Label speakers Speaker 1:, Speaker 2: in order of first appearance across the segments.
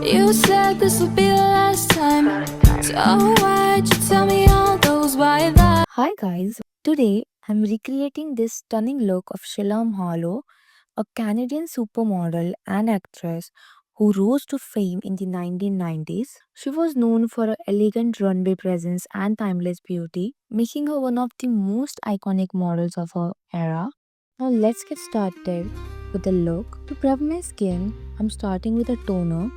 Speaker 1: You said this would be the last time, so why'd you tell me all those why that?
Speaker 2: Hi guys, today I'm recreating this stunning look of Shalom Harlow, a Canadian supermodel and actress who rose to fame in the 1990s. She was known for her elegant runway presence and timeless beauty, making her one of the most iconic models of her era. Now let's get started with the look. To prep my skin, I'm starting with a toner,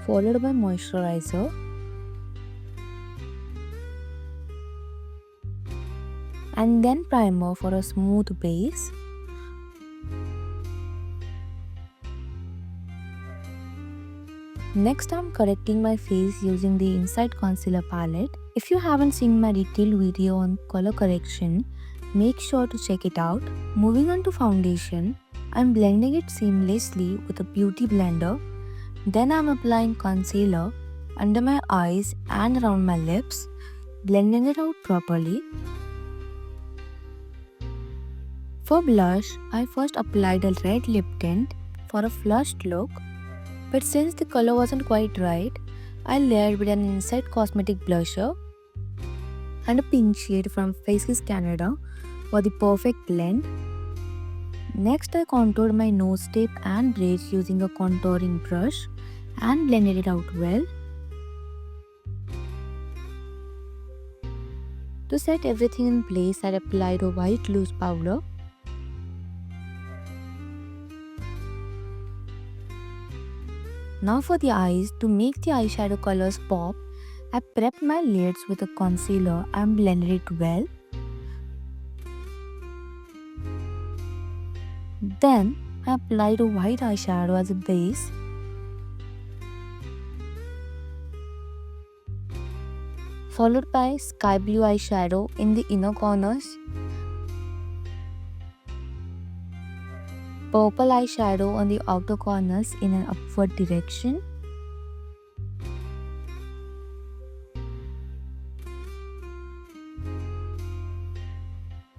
Speaker 2: followed by moisturizer, and then primer for a smooth base. Next, I'm correcting my face using the Inside Concealer palette. If you haven't seen my detailed video on color correction, make sure to check it out. Moving on to foundation, I'm blending it seamlessly with a beauty blender. Then I'm applying concealer under my eyes and around my lips, blending it out properly. For blush, I first applied a red lip tint for a flushed look. But since the color wasn't quite right, I layered with an Inside Cosmetic blusher and a pink shade from Faces Canada for the perfect blend. Next, I contoured my nose tip and braids using a contouring brush and blended it out well. To set everything in place, I applied a white loose powder. Now for the eyes, to make the eyeshadow colors pop, I prepped my lids with a concealer and blended it well. Then I applied a white eyeshadow as a base. Followed by sky blue eyeshadow in the inner corners. Purple eyeshadow on the outer corners in an upward direction.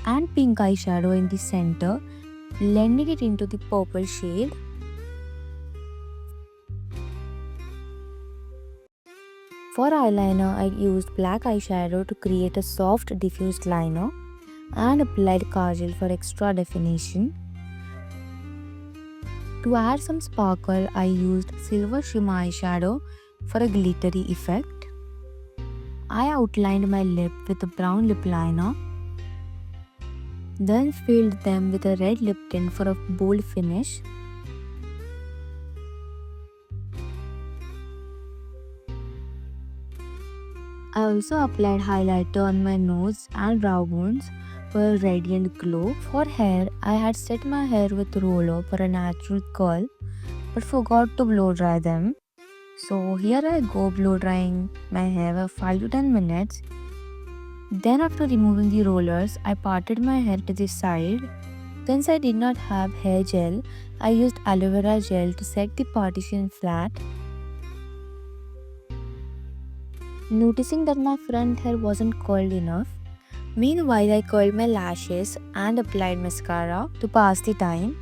Speaker 2: And pink eyeshadow in the center, blending it into the purple shade. For eyeliner, I used black eyeshadow to create a soft diffused liner and applied kajal for extra definition. To add some sparkle, I used silver shimmer eyeshadow for a glittery effect. I outlined my lip with a brown lip liner, then filled them with a red lip tint for a bold finish. I also applied highlighter on my nose and brow bones for a radiant glow. For hair, I had set my hair with roller for a natural curl but forgot to blow dry them. So here I go blow drying my hair for 5 to 10 minutes. Then after removing the rollers, I parted my hair to the side. Since I did not have hair gel, I used aloe vera gel to set the partition flat. Noticing that my front hair wasn't curled enough, meanwhile I curled my lashes and applied mascara to pass the time.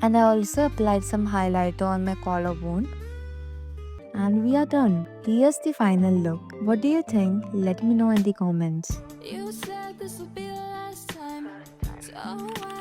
Speaker 2: And I also applied some highlighter on my collarbone. And we are done. Here's the final look. What do you think? Let me know in the comments.
Speaker 1: You said this would be the last time, so why?